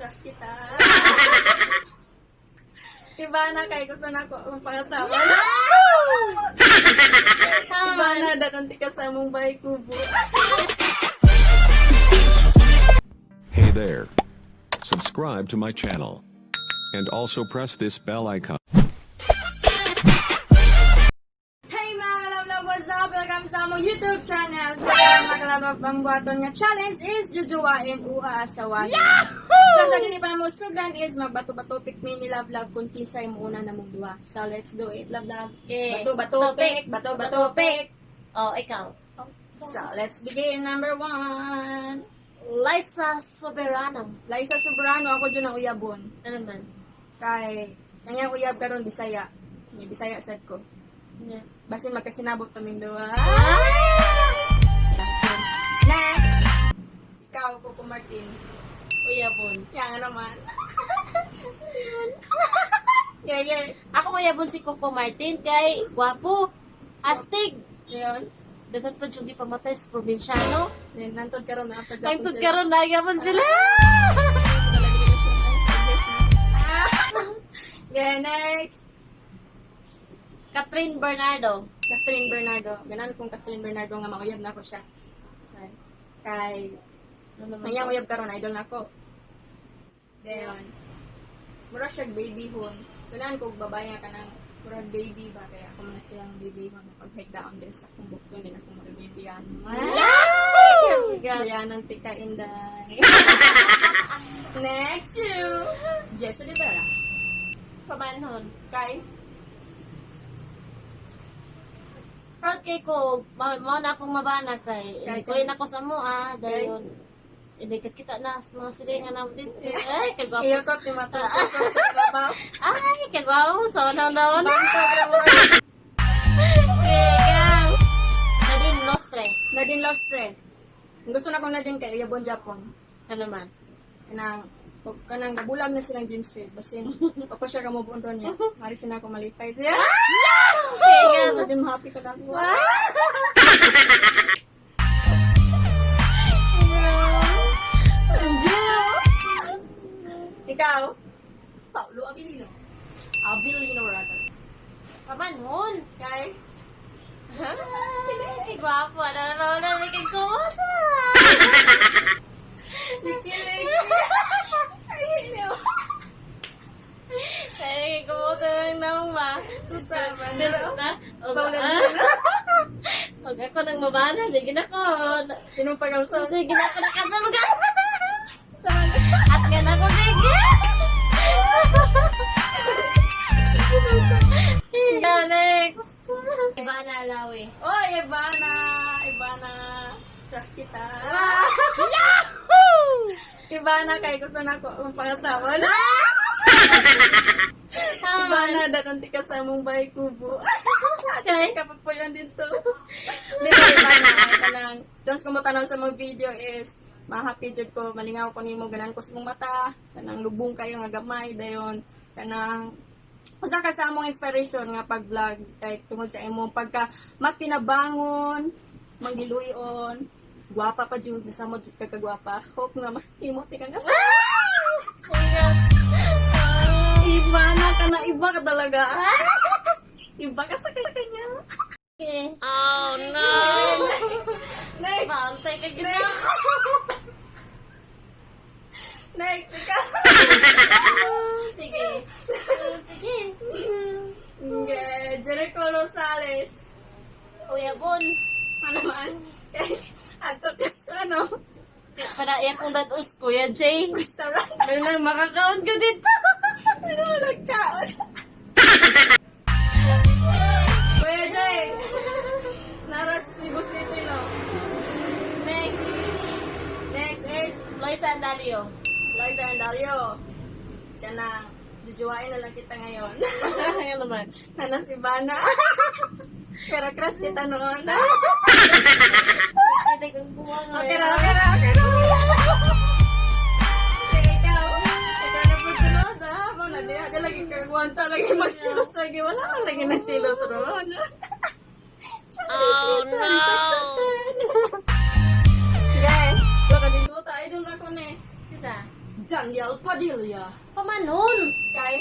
crush kita. Iba na kay gusto na ko ang pangasawa. Iba na datanti ka sa mong bahay kubo. Hey there. Subscribe to my channel. And also press this bell icon. Hey mga kalab-lab, what's up? Welcome sa among YouTube channel. So, mga kalab-lab, ang buhaton nga challenge is jujuwain o aasawahin. So, sa dili pa na mo sugdan is magbato-bato pick me ni love-love kung kinsay mo una na mong duwa. So, let's do it, love-love. Okay. Bato-bato pick, bato-bato pick. Oh, ikaw. So, let's begin. Number 1. Liza Soberano. Liza Soberano, ako dyan ang uyabon. Ano man? Kay, nangyang uyab karon Bisaya. Ni Bisaya sad ko. Yeah. Basin magkasinabot kaming duwa. Ah! Next! Ikaw, Coco Martin. Uyabon. Yan naman. Yeah. Ako uyabon si Coco Martin kay gwapo, astig. Yun. Dapat pa yung di pamatay sa probinsyano. Then, nantod karon na pa Nagtod karon na uyabon sila. Yeah, next. Catherine Bernardo. Catherine Bernardo. Ganan kong Catherine Bernardo nga mauyab na ako siya. Kay, Ano man mayang to? uyab karon idol na ako. Then, mura siya baby hon. Ganan kong babae ka ng mura baby ba kaya ako na siyang baby hon pag-break down din sa akong bukto din akong mura baby yan. Kaya nang tika inday. Next to Jessa De Vera. Pamanhon. Kay, Proud kay ko, mao na akong mabana kay. Kay- Kulit ako sa mo dahil hindi kita na sa mga silingan na dito. Ay, kagwapo. iyosot ni matutusok sa trabaho. Ay, kagwapo. So, no. Bangko, bravo. Ikaw. Nadine Nostre. Nadine Lostre. Gusto na ko Nadine kay Uyabon Japon. Ano man? Kanang gabulag na silang James Reid. Basin, papa siya kamubon ron niya. Mari siya na ako malipay siya. Ikaw. Nadine, happy ka na ako. Angel! Ikaw? Paulo Abilino. Abilino rather. Pamanhon. Kay? Kagwapo. Ano na may kagkumasa. Nikilig. Ay, no. Ay, kagkumasa lang naman ma. Susama na. Pero na. Huwag ako nang mabana. Digin ako. Tinumpag ang sa... Digin ako nakatulog. Sama na. At gan ako digin. Next. Iba na alawi. Oy, Ivana! Ivana! Crush kita. Ivana, kay gusto na ko ang pangasawa na. Ivana, datanti ka sa mong bahay kubo. Kaya kapag po yan dito. Dito, Ivana, ay kanang, don't ko matanaw sa mga video is, ma-happy jud ko, malingaw ko nimo ganan ko sa mong mata, kanang lubong kayo nga gamay, dayon, kanang, unsa ka sa among inspiration nga pag-vlog kay tungod sa imong pagka matinabangon, manggiluyon, gwapa pa jud nasamo jud ka kagwapa. Hope nga mahimo ti kang kasama. Iba na ka na, iba ka talaga. Iba ka sa kanya. Okay. Next. Bantay ka gina. Next, ikaw. Sige. Sige. Okay, Jericho Rosales. Uyabon. Ano man? Kay, ato kas ano, Para yan kung datos, Kuya Jay. restaurant. May nang makakaon ka dito. Ano mo nagkaon? Kuya Jay, nara sa Cebu City, no? Next. Next is Loisa Andalio. Liza Andalio. Kanang, jujuwain na lang kita ngayon. Ayan naman. Nana si Bana. Pero crush kita noon. Pwede kang buwangan. Okay na. Okay, ikaw. Ikaw na po sunod, ha? Habang nadihaga lagi kagwanta, lagi magsilos lagi. Wala ka lagi nasilos ron. Oh, no! Guys, baka din ko tayo doon ako na eh. Isa. Daniel Padilla. Pamanon. Kay,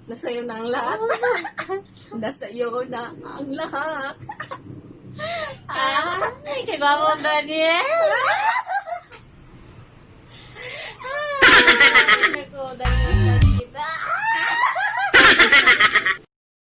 nasa iyo na ang lahat. Nasa iyo na ang lahat. Ay, kay Guapo Daniel. Naku, Daniel kita.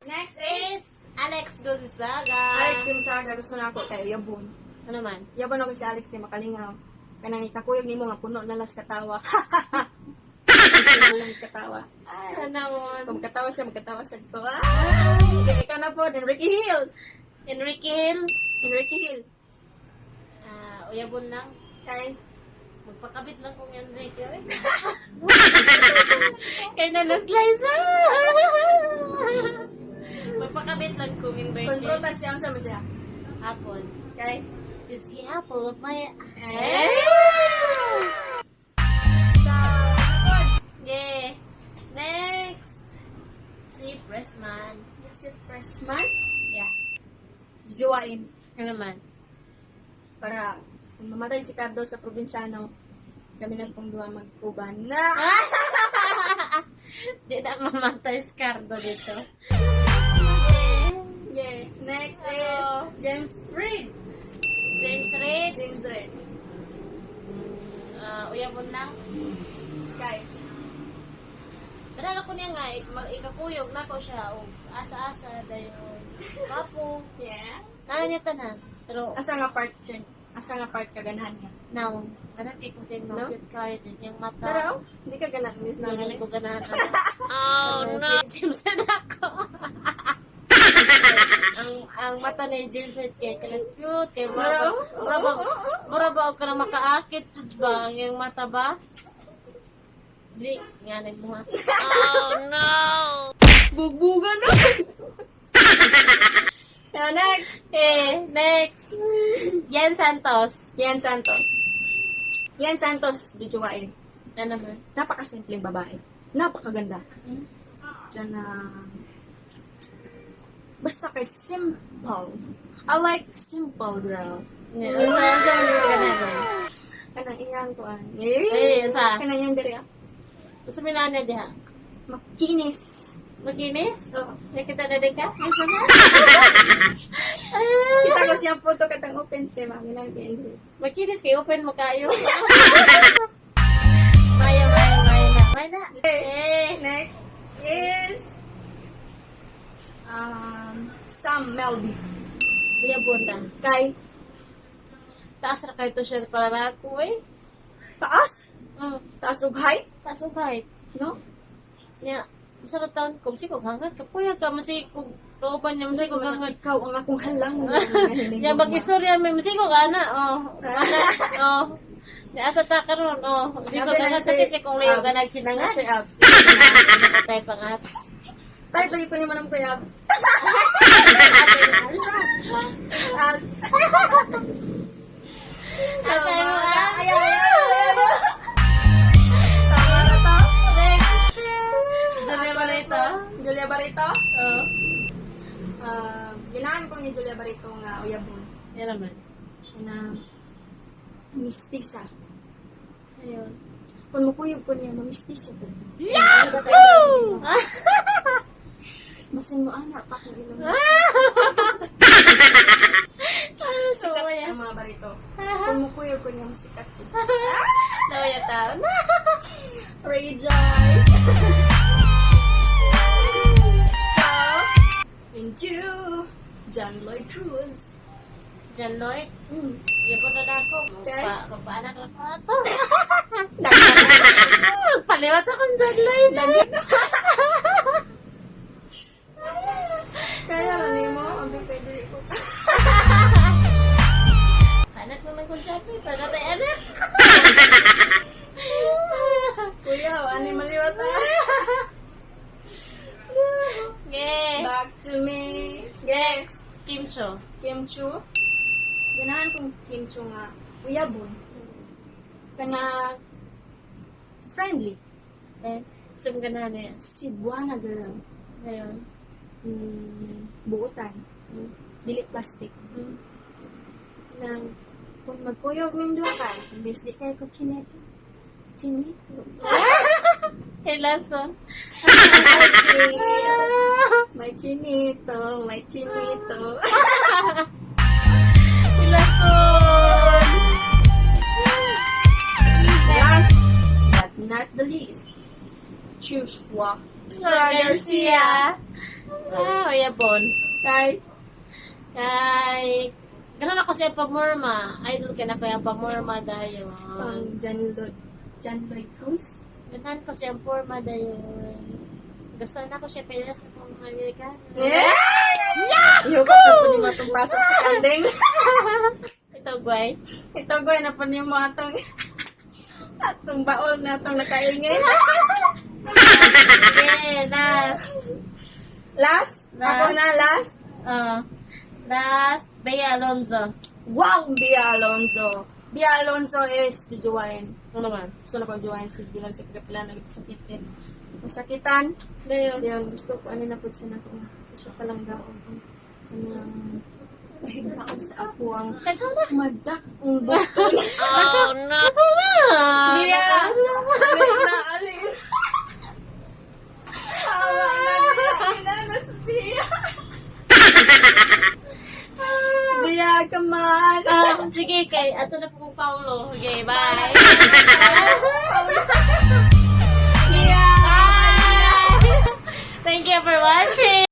Next Is Alex Gonzaga. Alex Gonzaga, gusto na ako kay Yabon. Ano naman? Yabon ako si Alex di makalingaw. Kanang ikakuyog nimo nga puno na las katawa. Lang katawa. Ano naman? Kung katawa siya, magkatawa sa ko. Okay, ikaw na po, Enrique Hill. Enrique Hill. Enrique Hill. Uyabon lang. Kay, Magpakabit lang kung Enrique. Eh. Kaya na na-slice. Magpakabit lang kung Enrique. konfrontas siya sa siya. Apple. Kay, Is the apple of my eh? Yeah. Next. Si Pressman. Si freshman, Yeah. juwain. Ano naman? Para kung mamatay si Cardo sa probinsyano, kami lang pong dua magkuban. Na! Di na mamatay si Cardo dito. Yeah. Next is James Reid. James Reid. James Reid. Uyabon lang. Kay, Kadala ko niya nga, ikakuyog na ko siya. O asa-asa, dayon. Kapo. yeah. Nana niya tanan. Pero, Asa nga part siya? Asa nga part kaganahan niya? now, ganun kay ko siya No? no? Kahit yung mata. Pero, hindi ka ganahan, miss na Hindi ko ganahan. Oh, no! Si James Reid ako. ang mata ni James Reid kaya kanang cute. Kaya mura ba ka na makaakit jud ba? Ang yung mata ba? Hindi, nga nagmuha. Bugbugan na! Now, next! Next. Yan Santos. Yan Santos. Yan Santos, jujuwain. Ano naman? Napakasimpleng babae. Napakaganda. Yan na... basta kay simple. I like simple girl. Saan yung ganun? Kanang iyang tuan. Sa? Kanang iyang diri. Gusto mo na diha? Makinis. Maginis? Oo. Nakita na din ka? Kita ko siyang photo katang open tema. Minang kindi. Maginis kay open mo kayo. Maya na. Next is Sam Melby. Uyabon na. Kay Taas na kayo to siya para na ako eh. taas. Taas ug height, Taas o kahit. no? Nya, sa taon ko, masikog hanggat ka. Puya ka, masikog. Kauban niya, masikog hanggat. Ikaw ang akong halang. Nya, mag-istorya may masikog, ana. Nya, asa ta karon masikog hanggat. Sakit kay kung layo ka nagsinangat. Siya abs. Patay pang apps. Tayo lagi ko naman ang kaya abs. Abs. Atay mo apps. Tama na to. Julia Barreto. Julia Barreto. Oo. Ginahan ko ni Julia Barreto nga uyabon. Yan naman. Na mistisa. Ayun. Kung mukuyog ko niya, mamistisya ko. Yahoo! Masin mo anak pa kung ilang. So, Sikat yan. ang mga barito. Kung mukuyog ko niya, masikat ko. Nawaya taon. Rejoice! So, into John Lloyd Cruz. John Lloyd. Mm. Yan po na ako. Okay. Magpaanak na po ito. Paliwat akong John Lloyd. Kaya ano mo, ang bigay dili ko. Anak naman kong John Lloyd. Para tayo anak. Kuya, ano yung maliwat na? Okay. Back to me. Next. Kim Cho. Kim Chu. Ganahan kong Kim Chu nga. Uyabon. Kana friendly. Sum ka na niya. Cebuana girl. Ngayon. Buutan. Dili plastic. Nang kung magkuyog ng duha ka, imbes di kayo ko chinito. Chinito. Ilaso. Okay. May chinito, may chinito. Ilason. Last but not the least, Joshua Garcia. Ah, yapon. Kay Kay ganun ako siya pamorma. Idol ka na kaya pamorma dayon. John Lloyd Cruz. Ganun ko siya forma dayon. Gusto na ko siya pera sa mga Amerikano. Yeah! Iyo ka pa po ni matong pasok sa kanding. Ito, Guay. Ito ko na po ni mo atong atong baon na atong nakaingay. Okay, last. Last, ako na last. Last, Bea Alonzo. Wow, Bia Alonzo. Bia Alonzo is jujuwain. Ano naman? Gusto na ko jujuwain si Bia Alonzo kaya pala nagsakitin. Masakitan. Ngayon. Yan, gusto ko ano na po siya na kung siya palang gaon. Pahiga ako sa ako ang madak ang bakon. Oh, no! Bia! Alis! Awa na inanas Bia! Bia, come on! Sige, kay ato na po Paulo. Okay, bye! Bia! Bye! Thank you for watching!